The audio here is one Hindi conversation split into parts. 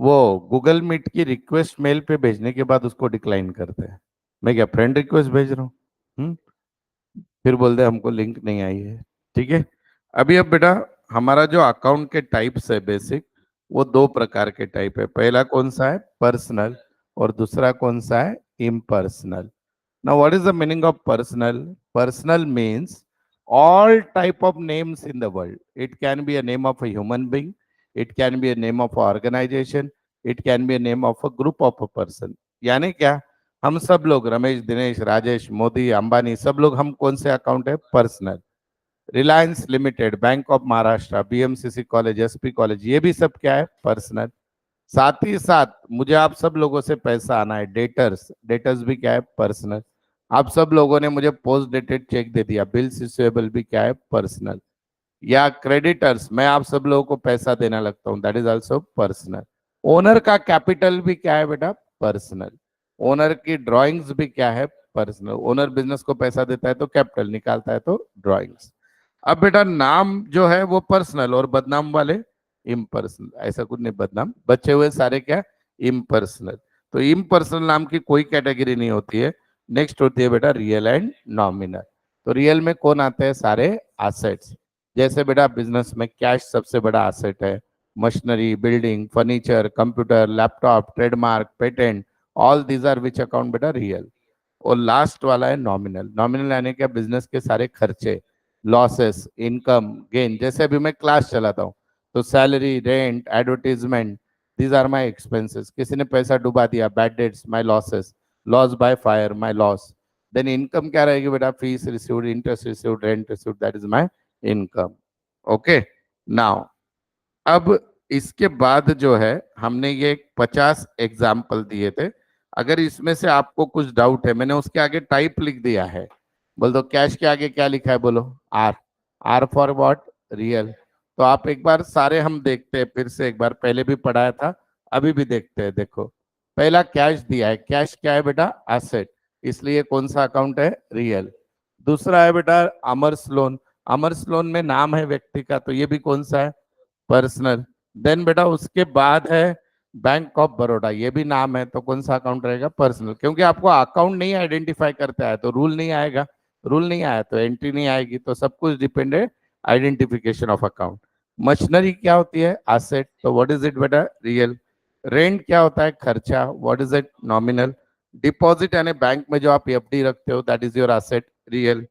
वो गूगल मीट की रिक्वेस्ट मेल पे भेजने के बाद उसको डिक्लाइन करते हैं। मैं क्या फ्रेंड रिक्वेस्ट भेज रहा हूँ? फिर बोलते हैं हमको लिंक नहीं आई है। ठीक है। अभी अब बेटा हमारा जो अकाउंट के टाइप्स है बेसिक, वो दो प्रकार के टाइप है। पहला कौन सा है? पर्सनल। और दूसरा कौन सा है? Impersonal. Now, what is the meaning of personal? Personal means all type of names in the world. It can be a name of a human being. It can be a name of an organization. It can be a name of a group of a person. यानी क्या? हम सब लोग रमेश, दिनेश, राजेश, मोदी, अंबानी, सब लोग हम कौन से अकाउंट है? Personal. Reliance limited, bank of Maharashtra, BMCC college, SP college, ये भी सब क्या है? पर्सनल। साथ ही साथ मुझे आप सब लोगों से पैसा आना है, डेटर्स, डेटर्स भी क्या है? पर्सनल। आप सब लोगों ने मुझे पोस्ट डेटेड चेक दे दिया, बिल्स रिसीवेबल भी क्या है? पर्सनल। या क्रेडिटर्स, मैं आप सब लोगों को पैसा देना लगता हूं, that is also personal. Owner का कैपिटल भी क्या है बेटा? पर्सनल। ओनर की ड्राइंग्स भी क्या है? पर्सनल। ओनर बिजनेस को पैसा देता है तो कैपिटल, निकालता है तो ड्राइंग्स। अब बेटा नाम जो है वो पर्सनल और बदनाम वाले इम्पर्सनल। ऐसा कुछ नहीं, बदनाम बचे हुए सारे क्या? इम्पर्सनल। तो इम्पर्सनल नाम की कोई कैटेगरी नहीं होती है। नेक्स्ट होती है बेटा रियल एंड नॉमिनल। तो रियल में कौन आते हैं? सारे एसेट्स। जैसे बेटा बिजनेस में कैश सबसे बड़ा एसेट है। Machinery, building, furniture, computer, laptop, trademark, patent, all these are which account बेटा? रियल। और लास्ट वाला है नॉमिनल। नॉमिनल यानी क्या? बिजनेस के सारे खर्चे, लॉसेस, इनकम, गेन। जैसे अभी मैं क्लास चलाता हूँ तो salary, rent, advertisement, these are my expenses. किसी ने पैसा डुबा दिया, bad debts, my losses, loss by fire, my loss. Then income क्या रहेगी बेटा? Fees received, interest received, rent received, that is my income. Okay. Now अब इसके बाद जो है हमने ये 50 एग्जाम्पल दिए थे। अगर इसमें से आपको कुछ डाउट है, मैंने उसके आगे टाइप लिख दिया है। बोल दो कैश के आगे क्या लिखा है? बोलो R. R for what? Real. तो आप एक बार सारे हम देखते हैं फिर से, एक बार पहले भी पढ़ाया था, अभी भी देखते हैं। देखो पहला कैश दिया है। कैश क्या है बेटा? एसेट। इसलिए कौन सा अकाउंट है? रियल। दूसरा है बेटा अमर्स लोन। अमर्स लोन में नाम है व्यक्ति का, तो ये भी कौन सा है? पर्सनल। देन बेटा उसके बाद है बैंक ऑफ बड़ौदा, ये भी नाम है, तो कौन सा अकाउंट रहेगा? पर्सनल। क्योंकि आपको अकाउंट नहीं आइडेंटिफाई करता है तो रूल नहीं आएगा, रूल नहीं आया तो एंट्री नहीं आएगी, तो सब कुछ डिपेंड है आइडेंटिफिकेशन ऑफ अकाउंट। मशीनरी क्या होती है? एसेट, तो व्हाट इज इट बेटा? रियल। रेंट क्या होता है? खर्चा, what is it? Nominal. Deposit यानी बैंक में जो आप एफडी रखते हो, that is your asset, real.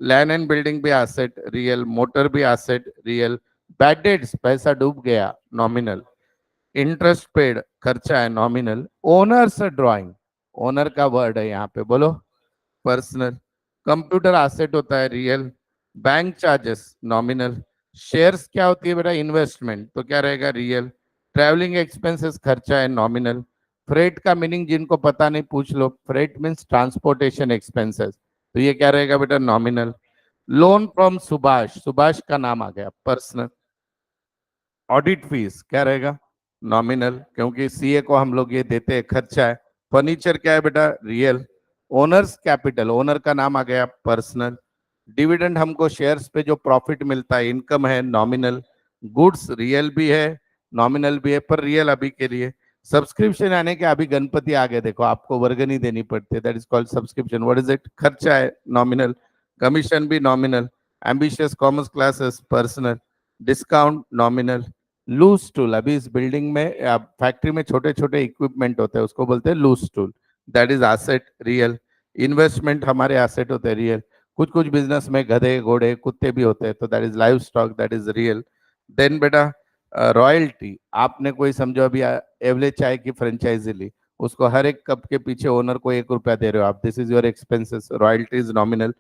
Land and building भी एसेट, रियल। मोटर भी एसेट, रियल। बैड डेट्स, पैसा डूब गया, नॉमिनल। इंटरेस्ट पेड, खर्चा है, नॉमिनल। ओनर्स ड्राइंग, ओनर का वर्ड है यहाँ पे, बोलो पर्सनल। कंप्यूटर एसेट होता है, real. Bank charges, nominal. Shares क्या होती है बेटा? इन्वेस्टमेंट, तो क्या रहेगा? रियल। ट्रैवलिंग एक्सपेंसेस, खर्चा है, नॉमिनल। फ्रेट का मीनिंग जिनको पता नहीं पूछ लो, फ्रेट मीन्स ट्रांसपोर्टेशन एक्सपेंसेस, तो ये क्या रहेगा बेटा? Nominal. Loan from Subhash, Subhash का नाम आ गया, पर्सनल। ऑडिट फीस क्या रहेगा? नॉमिनल, क्योंकि सीए को हम लोग ये देते हैं, खर्चा है। फर्नीचर क्या है बेटा? रियल। ओनर्स कैपिटल, ओनर का नाम आ गया, पर्सनल। डिविडेंड हमको शेयर्स पे जो प्रॉफिट मिलता है, इनकम है, नॉमिनल। गुड्स रियल भी है, नॉमिनल भी है, पर रियल अभी के लिए। सब्सक्रिप्शन यानी कि अभी गणपति आ गए, देखो आपको वर्गनी देनी पड़ती है, that is called subscription. What is it? खर्चा है, नॉमिनल। कमीशन भी nominal. Ambitious commerce classes, personal. Discount, nominal. Loose tool, अभी इस बिल्डिंग में फैक्ट्री में छोटे छोटे इक्विपमेंट होते हैं, उसको बोलते हैं loose tool, that is asset, real. Investment हमारे एसेट होते हैं, रियल। कुछ कुछ बिजनेस में गधे, घोड़े, कुत्ते भी होते हैं, तो that is livestock, that is real. Then बेटा रॉयल्टी, आपने कोई समझो अभी एवले चाय की फ्रेंचाइजी ली, उसको हर एक कप के पीछे ओनर को 1 रुपया दे रहे हो आप, this is your expenses, royalty is nominal.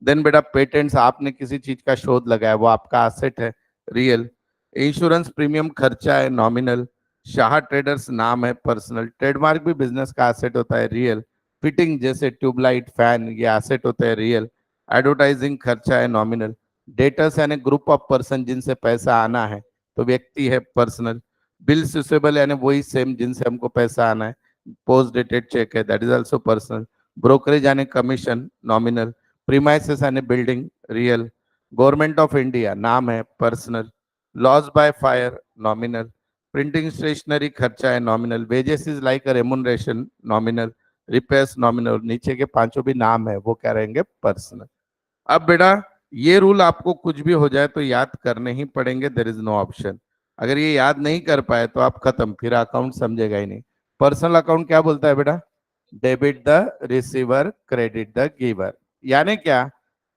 Then बेटा पेटेंट्स, आपने किसी चीज का शोध लगाया, वो आपका एसेट है, रियल। इंश्योरेंस प्रीमियम खर्चा है, नॉमिनल। शाह ट्रेडर्स नाम है, पर्सनल। ट्रेडमार्क भी बिजनेस का एसेट होता है, रियल। फिटिंग जैसे ट्यूबलाइट, फैन, ये एसेट होते हैं, रियल। एडवर्टाइजिंग खर्चा है, नॉमिनल। डेटर्स यानी ग्रुप ऑफ पर्सन जिनसे पैसा आना है, तो व्यक्ति है, पर्सनल। बिल्स रिसीवेबल यानी वही सेम जिनसे हमको पैसा आना है, पोस्ट डेटेड चेक है, that is also personal. Brokerage यानी कमीशन, नॉमिनल। प्रीमाइसेस यानी building, real. Government of India नाम है, personal. Loss by fire, nominal. Printing stationery खर्चा है nominal, wages is like a remuneration nominal, repairs nominal, नीचे के पांचों भी नाम है वो क्या रहेंगे पर्सनल। अब बेटा ये रूल आपको कुछ भी हो जाए तो याद करने ही पड़ेंगे, देर इज नो ऑप्शन। अगर ये याद नहीं कर पाए तो आप खत्म, फिर अकाउंट समझेगा ही नहीं। पर्सनल अकाउंट क्या बोलता है बेटा? Debit the receiver, credit the giver. यानी क्या?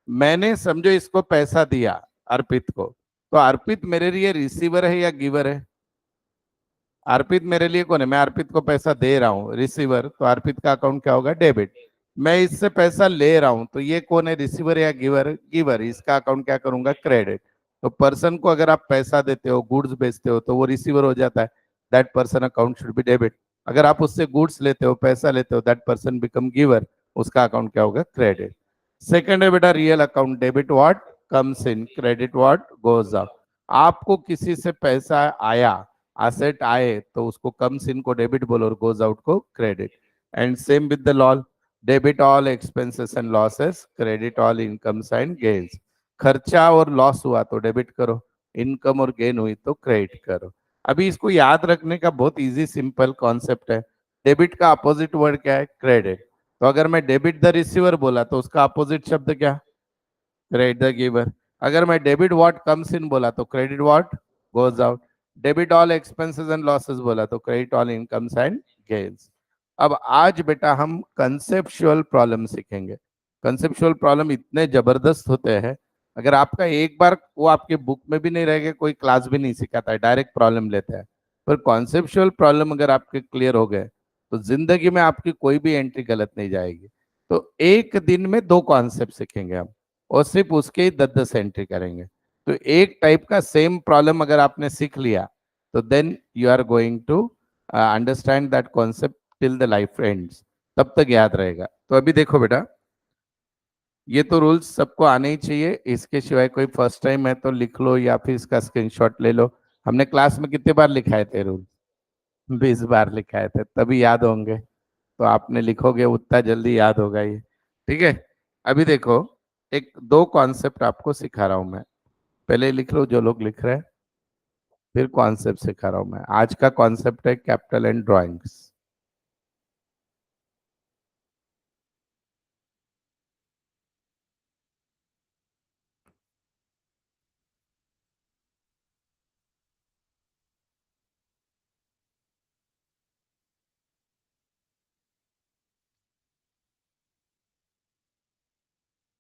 मैंने समझो इसको पैसा दिया अर्पित को, तो अर्पित मेरे लिए रिसीवर है या गिवर है? अर्पित मेरे लिए कौन है? मैं अर्पित को पैसा दे रहा हूँ, रिसीवर, तो अर्पित का अकाउंट क्या होगा? डेबिट। मैं इससे पैसा ले रहा हूँ तो ये कौन है? रिसीवर या गिवर? गिवर। इसका अकाउंट क्या करूंगा? क्रेडिट। तो पर्सन को अगर आप पैसा देते हो, गुड्स बेचते हो, तो वो रिसीवर हो जाता है, that person account should be debit. अगर आप उससे गुड्स लेते हो, पैसा लेते हो, दैट पर्सन बिकम गिवर, उसका अकाउंट क्या होगा? क्रेडिट। सेकंड है बेटा real account, debit what comes in, credit what goes out. आपको किसी से पैसा आया, असेट आए, तो उसको कम्स इन को डेबिट बोलो और गोज आउट को credit. And same with the law, debit all expenses and losses, credit all incomes and gains. खर्चा और लॉस हुआ तो डेबिट करो, इनकम और गेन हुई तो क्रेडिट करो। अभी इसको याद रखने का बहुत इजी सिंपल कॉन्सेप्ट है। डेबिट का अपोजिट वर्ड क्या है? क्रेडिट। तो अगर मैं डेबिट द रिसीवर बोला तो उसका अपोजिट शब्द क्या? Credit the giver. अगर मैं डेबिट व्हाट कम्स इन बोला तो credit what goes out. Debit all expenses and losses बोला तो credit all incomes and gains. अब आज बेटा हम कंसेप्चुअल प्रॉब्लम सीखेंगे। कंसेप्चुअल प्रॉब्लम इतने जबरदस्त होते हैं, अगर आपका एक बार वो आपके बुक में भी नहीं रहेगा, कोई क्लास भी नहीं सिखाता है, डायरेक्ट प्रॉब्लम लेता है। पर कॉन्सेप्चुअल प्रॉब्लम अगर आपके क्लियर हो गए तो जिंदगी में आपकी कोई भी एंट्री गलत नहीं जाएगी। तो एक दिन में दो कॉन्सेप्ट सीखेंगे हम, और सिर्फ उसके ही 10-10 एंट्री करेंगे। तो एक टाइप का सेम प्रॉब्लम अगर आपने सीख लिया तो then you are going to understand that concept till the life ends, तब तक याद रहेगा। तो अभी देखो बेटा, ये तो रूल्स सबको आने ही चाहिए, इसके सिवाय कोई फर्स्ट टाइम है तो लिख लो या फिर इसका स्क्रीनशॉट ले लो। हमने क्लास में कितने बार लिखाए थे रूल? 20 बार लिखाए थे, तभी याद होंगे। तो आपने लिखोगे उतना जल्दी याद होगा ये। ठीक है, अभी देखो, एक दो कॉन्सेप्ट आपको सिखा रहा हूं मैं, पहले लिख लो जो लोग लिख रहे हैं, फिर कॉन्सेप्ट सिखा रहा हूं मैं। आज का कॉन्सेप्ट है कैपिटल एंड ड्राइंग्स।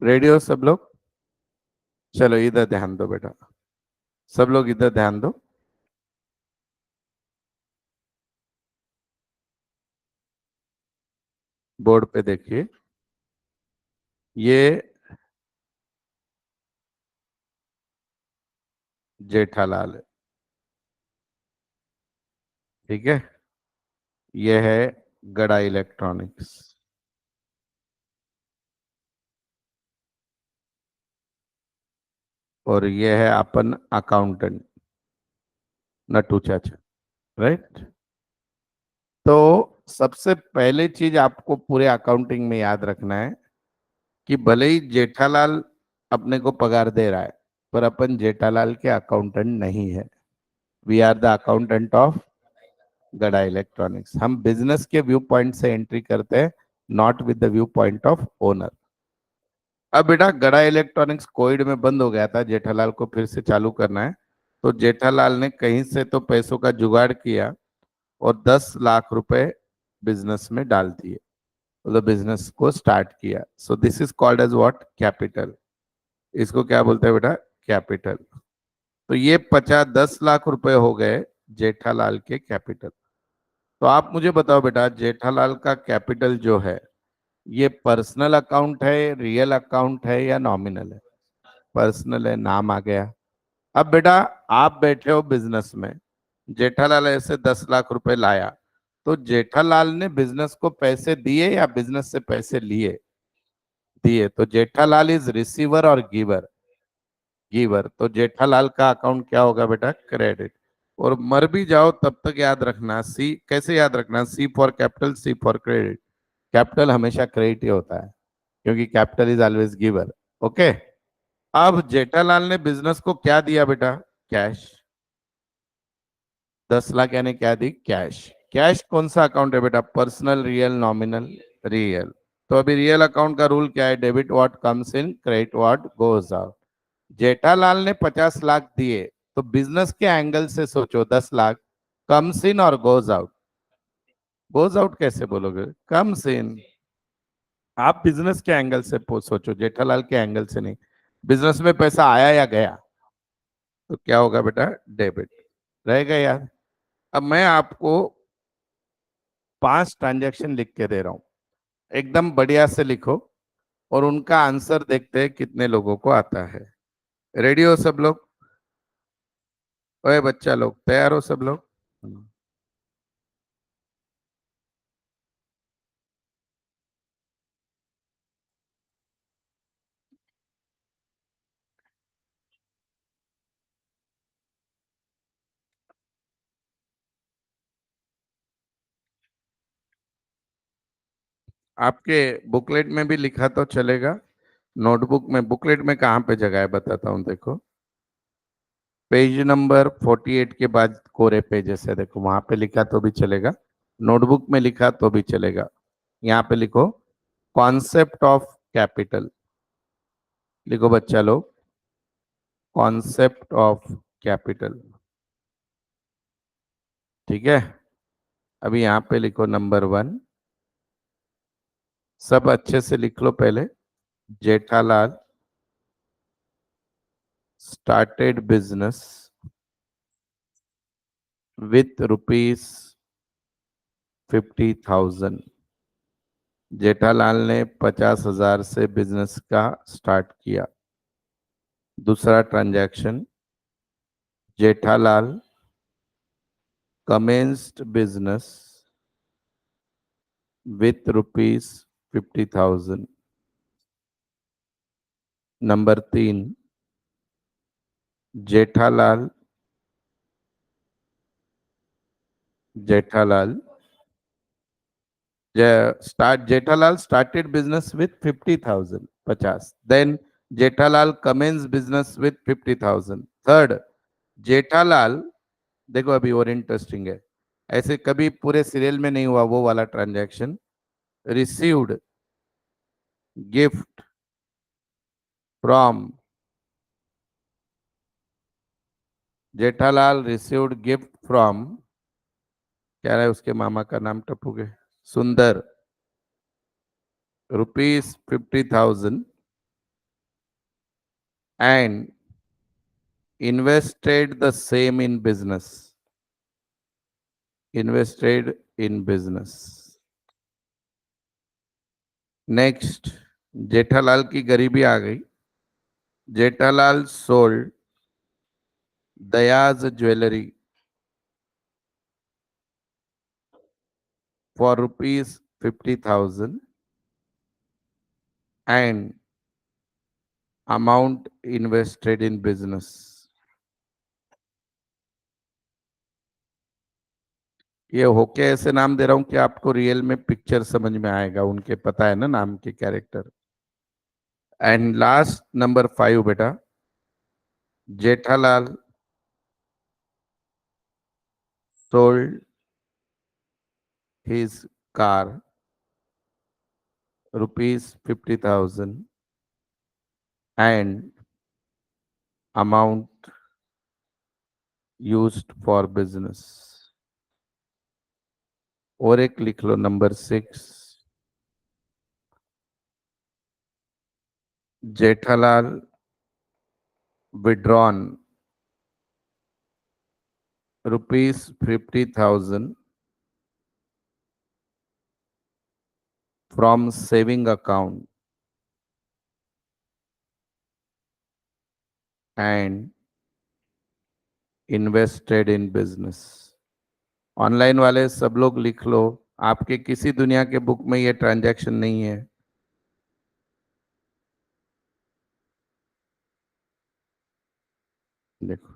रेडियो सब लोग? चलो इधर ध्यान दो बेटा, सब लोग इधर ध्यान दो। बोर्ड पे देखिए, ये जेठालाल है, ठीक है। ये है गड़ा इलेक्ट्रॉनिक्स, और ये है अपन अकाउंटेंट नटू चाचा, राइट। तो सबसे पहले चीज आपको पूरे अकाउंटिंग में याद रखना है कि भले ही जेठालाल अपने को पगार दे रहा है, पर अपन जेठालाल के अकाउंटेंट नहीं है। We are the accountant of Gada Electronics. हम बिजनेस के व्यू पॉइंट से एंट्री करते हैं, not with the viewpoint of owner. अब बेटा गड़ा इलेक्ट्रॉनिक्स कोविड में बंद हो गया था, जेठालाल को फिर से चालू करना है, तो जेठालाल ने कहीं से तो पैसों का जुगाड़ किया और 10 लाख रुपए बिजनेस में डाल दिए, मतलब बिजनेस को स्टार्ट किया। So this is called as what? Capital. इसको क्या बोलते हैं बेटा? कैपिटल। तो ये 10 लाख रुपए हो गए जेठालाल के कैपिटल। तो आप मुझे बताओ बेटा, जेठालाल का कैपिटल जो है, ये पर्सनल अकाउंट है, रियल अकाउंट है या नॉमिनल है? पर्सनल है, नाम आ गया। अब बेटा आप बैठे हो बिजनेस में, जेठालाल ऐसे 10 लाख रुपए लाया, तो जेठालाल ने बिजनेस को पैसे दिए या बिजनेस से पैसे लिए? दिए। तो जेठालाल इज रिसीवर और गिवर? गिवर। तो जेठालाल का अकाउंट क्या होगा बेटा? क्रेडिट। और मर भी जाओ तब तक याद रखना, सी कैसे याद रखना? C for capital, C for credit. Capital हमेशा क्रेडिट ही होता है, क्योंकि capital is always giver. Okay. अब जेठालाल ने बिजनेस को क्या दिया बेटा? कैश। 10 लाख यानी क्या दी? कैश। कैश कौन सा अकाउंट है बेटा? Personal, real, nominal? रियल। तो अभी रियल अकाउंट का रूल क्या है? Debit what comes in, credit what goes out. Jethalal ने 50 लाख दिए, तो बिजनेस के एंगल से सोचो, 10 लाख कम्स इन और गोज आउट। गोज आउट कैसे बोलोगे? Comes in. आप बिजनेस के एंगल से सोचो, जेठालाल के एंगल से नहीं। बिजनेस में पैसा आया या गया? तो क्या होगा बेटा? डेबिट। रहेगा यार। अब मैं आपको 5 ट्रांजैक्शन लिख के दे रहा हूं, एकदम बढ़िया से लिखो, और उनका आंसर देखते हैं कितने लोगों को आता है। रेडी हो सब लोग? ओए बच्चा लोग, तैयार हो सब लोग? आपके बुकलेट में भी लिखा तो चलेगा, नोटबुक में, बुकलेट में कहाँ पे जगह है बताता हूँ, देखो। पेज नंबर 48 के बाद कोरे पेजेस है, देखो वहां पे लिखा तो भी चलेगा, नोटबुक में लिखा तो भी चलेगा। यहाँ पे लिखो कॉन्सेप्ट ऑफ कैपिटल। लिखो बच्चा लोग, कॉन्सेप्ट ऑफ कैपिटल। ठीक है। अभी यहाँ पे लिखो नंबर 1। सब अच्छे से लिख लो पहले। Jethalal started business with ₹50,000। Jethalal ने 50,000 से बिजनेस का स्टार्ट किया। दूसरा transaction, Jethalal commenced business with ₹50,000। Number 3, Jethalal Jethalal Jethalal started business with 50,000, 50। Then Jethalal commenced business with 50,000। Third, Jethalal, देखो अभी और इंटरेस्टिंग है, ऐसे कभी पूरे सीरियल में नहीं हुआ वो वाला transaction. Received gift from, Jethalal received gift from, क्या है उसके मामा का नाम टपूगे, सुंदर, ₹50,000, and invested the same in business, invested in business। Next, Jethalal की गरीबी आ गई। Jethalal sold Daya's jewellery for ₹50,000 and amount invested in business। ये होके ऐसे नाम दे रहा हूं कि आपको रियल में पिक्चर समझ में आएगा, उनके पता है ना नाम के कैरेक्टर। एंड लास्ट नंबर 5 बेटा, Jethalal sold his car ₹50,000 and amount used for business। और एक लिख लो नंबर 6, Jethalal withdrawn ₹50,000 from saving account and invested in business। Online वाले सब लोग लिख लो, आपके किसी दुनिया के बुक में ये ट्रांजैक्शन नहीं है। देखो,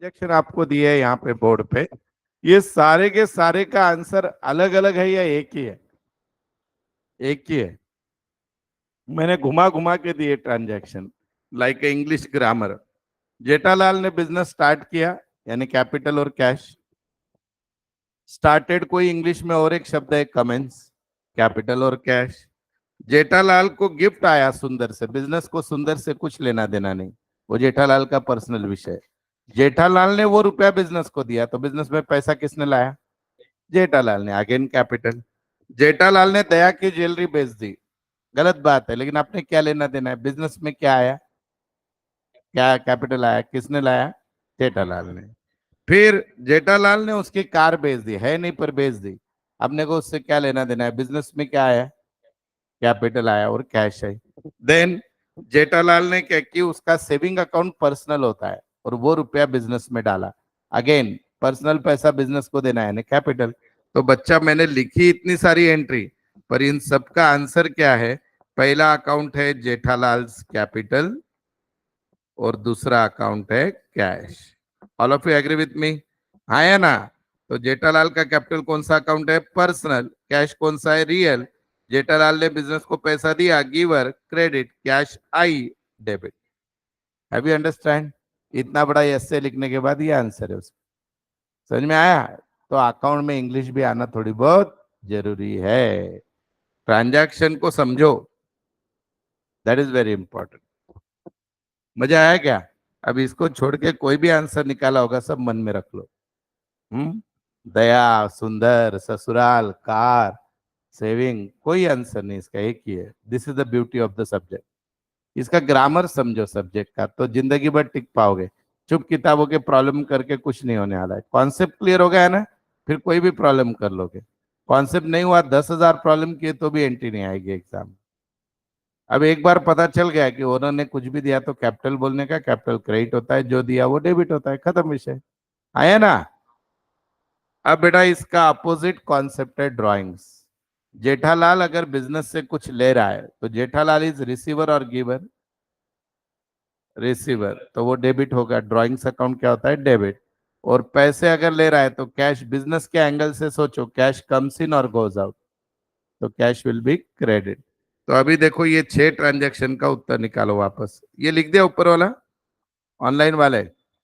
ट्रांजेक्शन आपको दिए है यहाँ पे बोर्ड पे, ये सारे के सारे का आंसर अलग अलग है या एक ही है? एक ही है। मैंने घुमा घुमा के दिए transaction, like English grammar. Jethalal ने बिजनेस स्टार्ट किया, यानी कैपिटल और कैश। स्टार्टेड कोई इंग्लिश में और एक शब्द है कमेंस, कैपिटल और कैश। जेठालाल को गिफ्ट आया सुंदर से, बिजनेस को सुंदर से कुछ लेना देना नहीं, वो जेठालाल का पर्सनल विषय है। जेठालाल ने वो रुपया बिजनेस को दिया, तो बिजनेस में पैसा किसने लाया? जेठालाल ने, अगेन कैपिटल। जेठालाल ने दया की ज्वेलरी बेच दी, गलत बात है, लेकिन आपने क्या लेना देना है? बिजनेस में क्या आया? क्या कैपिटल आया? किसने लाया? जेठालाल ने। फिर जेठालाल ने उसकी कार बेच दी, है नहीं पर बेच दी, अपने को उससे क्या लेना देना है? बिजनेस में क्या आया? कैपिटल आया और कैश है। देन जेठालाल ने क्या कि उसका सेविंग अकाउंट पर्सनल होता है और वो रुपया बिजनेस में डाला, अगेन पर्सनल पैसा बिजनेस को देना है ना, कैपिटल। तो बच्चा मैंने लिखी इतनी सारी एंट्री, पर इन सब का आंसर क्या है? पहला अकाउंट है जेठालाल कैपिटल और दूसरा अकाउंट है cash. All of you agree with me? हाँ या ना? तो जेठालाल का कैपिटल कौन सा अकाउंट है? पर्सनल। कैश कौन सा है? रियल। जेठालाल ने बिजनेस को पैसा दिया, giver credit, cash I debit. Have you understand? इतना बड़ा ऐसे लिखने के बाद ये आंसर है उसका। समझ में आया? तो अकाउंट में इंग्लिश भी आना थोड़ी बहुत जरूरी है। ट्रांजैक्शन को समझो, दैट इज वेरी इंपॉर्टेंट। मजा आया क्या? अब इसको छोड़ के कोई भी आंसर निकाला होगा सब मन में रख लो। हम्म। दया, सुंदर, ससुराल, कार, सेविंग, कोई आंसर नहीं, इसका एक ही है। This is the beauty of the subject. इसका ग्रामर समझो सब्जेक्ट का, तो जिंदगी भर टिक पाओगे। चुप किताबों के प्रॉब्लम करके कुछ नहीं होने वाला है। कॉन्सेप्ट क्लियर हो गया है ना? फिर कोई भी प्रॉब्लम कर लोगे। कॉन्सेप्ट नहीं हुआ, 10,000 प्रॉब्लम किए तो भी एंट्री नहीं आएगी एग्जाम। अब एक बार पता चल गया कि ओनर ने कुछ भी दिया तो कैपिटल बोलने का, कैपिटल क्रेडिट होता है, जो दिया वो डेबिट होता है, खत्म विषय। आया ना? अब बेटा इसका अपोजिट कॉन्सेप्ट है ड्राइंग्स। जेठालाल अगर बिजनेस से कुछ ले रहा है तो जेठालाल इज रिसीवर और गिवर? रिसीवर, तो वो डेबिट होगा। ड्राइंग्स अकाउंट क्या होता है? डेबिट। और पैसे अगर ले रहा है तो कैश, बिजनेस के एंगल से सोचो, कैश कम्स इन और गोज आउट, तो कैश विल बी क्रेडिट। तो अभी देखो ये 6 ट्रांजेक्शन का उत्तर निकालो वापस। ये लिख दिया ऊपर वाला ऑनलाइन वाले?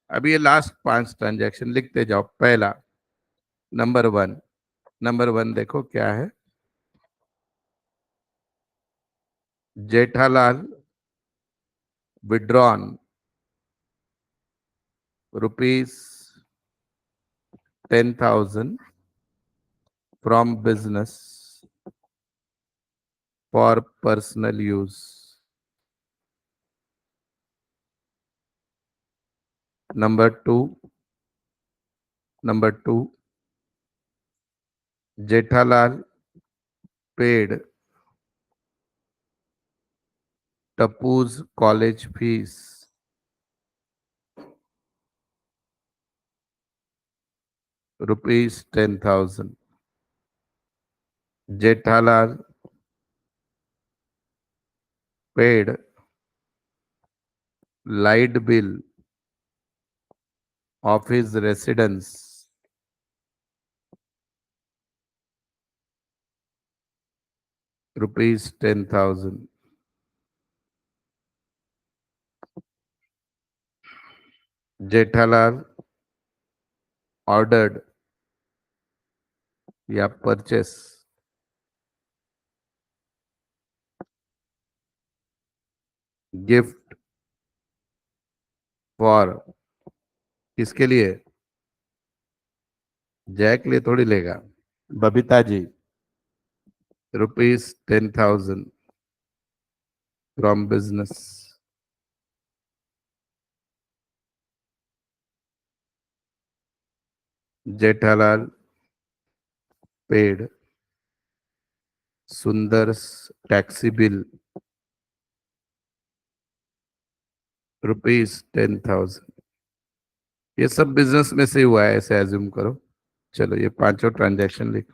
अभी ये लास्ट 5 ट्रांजेक्शन लिखते जाओ। पहला, नंबर 1, नंबर 1 देखो क्या है? Jethalal withdrawn ₹10,000 from business for personal use. Number 2, number 2, Jethalal paid Tappu's college fees ₹10,000। Jethalal paid light bill of his residence ₹10,000। Jethalal ordered या परचेस गिफ्ट फॉर, किसके लिए? जय के लिए थोड़ी लेगा, Babita ji. ₹10,000 from business. Jethalal paid Sundar's taxi bill ₹10,000। ये सब बिजनेस में से हुआ है, ऐसे एज्यूम करो। चलो ये पांचों ट्रांजैक्शन लिखो।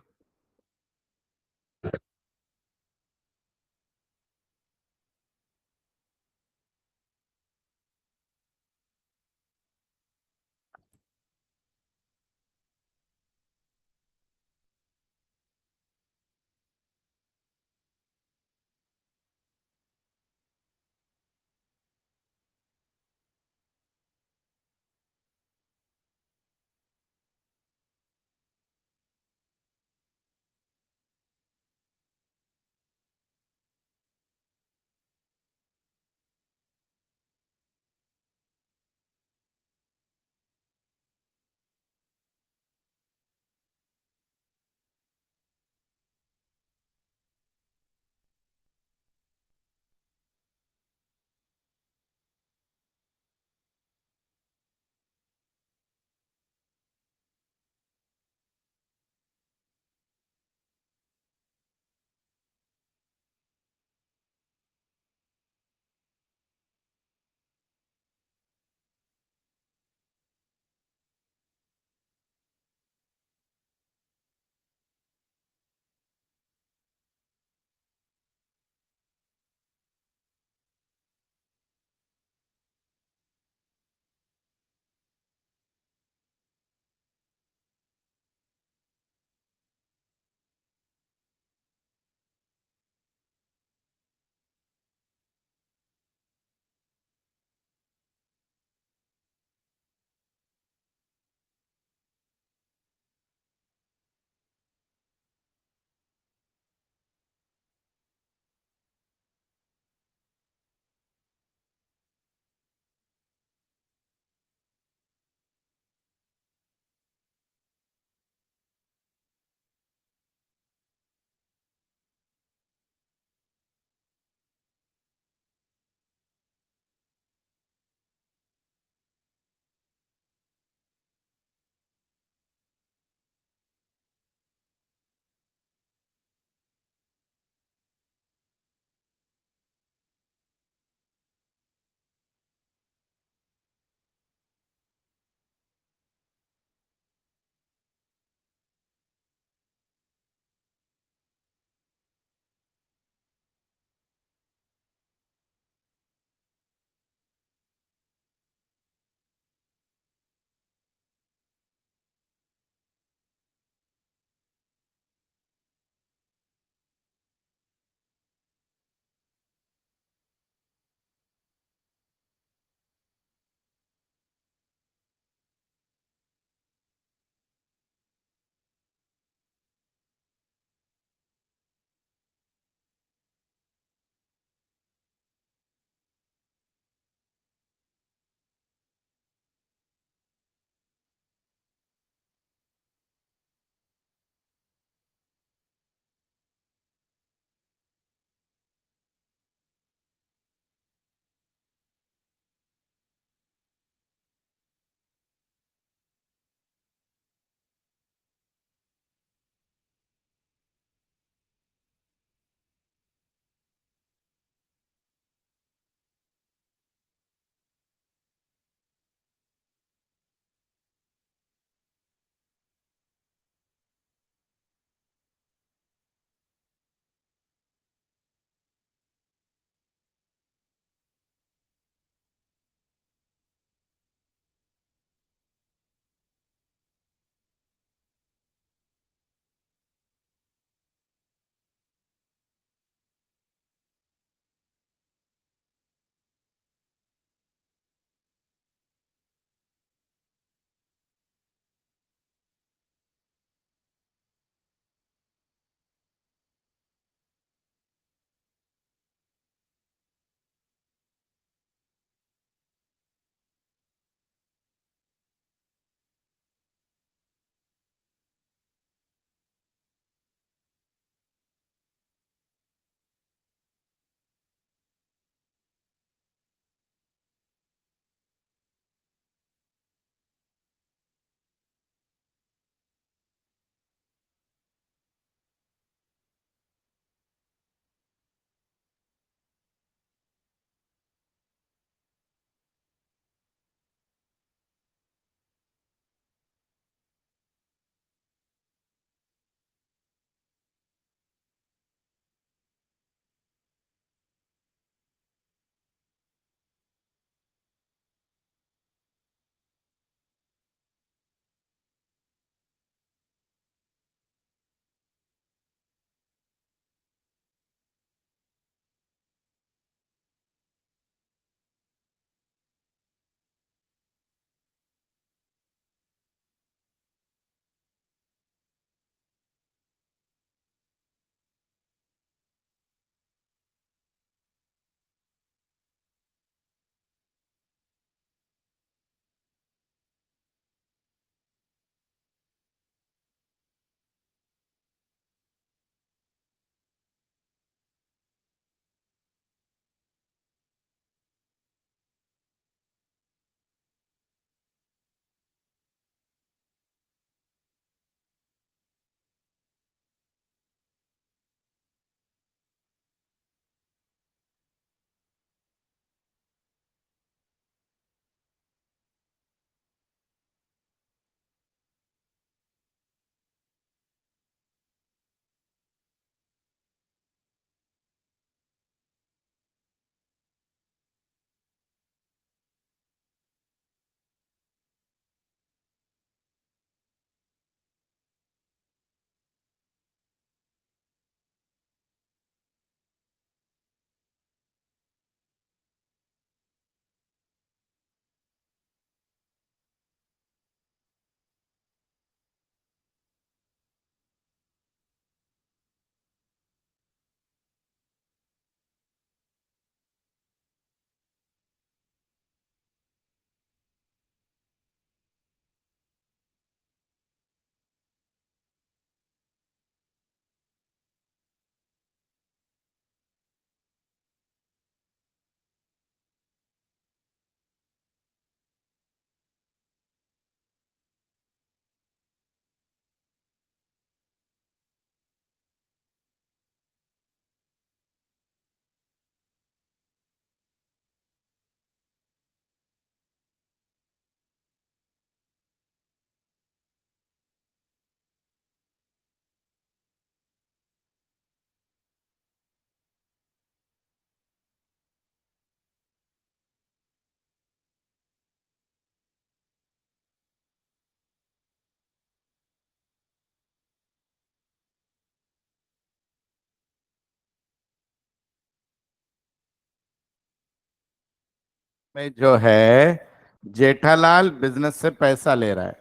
में जो है जेठालाल बिजनेस से पैसा ले रहा है,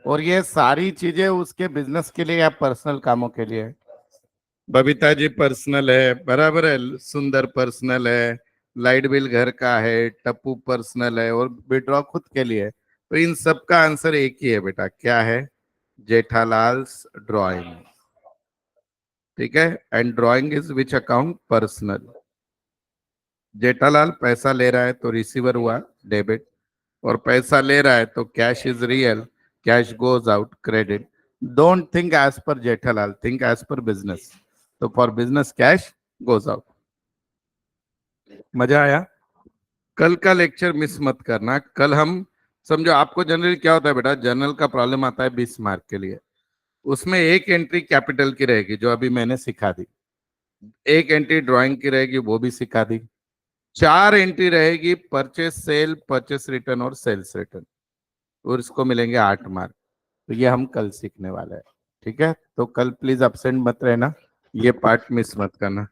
और ये सारी चीजें उसके बिजनेस के लिए या पर्सनल कामों के लिए है। बबीता जी पर्सनल है, बराबर है, सुंदर पर्सनल है, लाइट बिल घर का है, टप्पू पर्सनल है, और विड्रॉ खुद के लिए है। तो इन सब का आंसर एक ही है बेटा, क्या है? जेठालाल्स ड्राइंग। ठीक है, and drawing is which account? Personal. Jethalal पैसा ले रहा है तो रिसीवर हुआ डेबिट, और पैसा ले रहा है तो cash is real, cash goes out credit. Don't think as per Jethalal, think as per business. तो for business cash goes out. मजा आया? कल का लेक्चर मिस मत करना। कल हम, समझो आपको जनरली क्या होता है बेटा, जनरल का प्रॉब्लम आता है 20 मार्क के लिए। उसमें एक एंट्री कैपिटल की रहेगी जो अभी मैंने सिखा दी, एक एंट्री ड्राइंग की रहेगी वो भी सिखा दी, 4 एंट्री रहेगी परचेस सेल, परचेस रिटर्न और सेल्स रिटर्न, और इसको मिलेंगे 8 मार्क। तो ये हम कल सीखने वाले हैं। ठीक है, तो कल प्लीज अब्सेंट मत रहना, ये पार्ट मिस मत करना।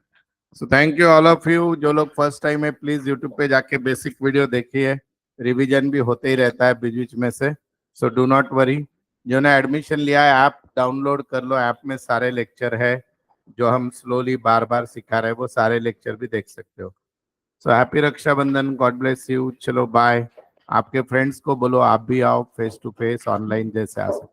So thank you all of you. जो लोग फर्स्ट टाइम है प्लीज यूट्यूब पे जाके बेसिक वीडियो देखिए, रिवीजन भी होते ही रहता है बीच बीच में से। So do not worry. जो ने एडमिशन लिया है ऐप डाउनलोड कर लो, ऐप में सारे लेक्चर है जो हम स्लोली बार बार सिखा रहे हैं, वो सारे लेक्चर भी देख सकते हो। So happy Rakshabandhan, god bless you, चलो बाय। आपके फ्रेंड्स को बोलो आप भी आओ फेस टू फेस ऑनलाइन जैसे आ सकते।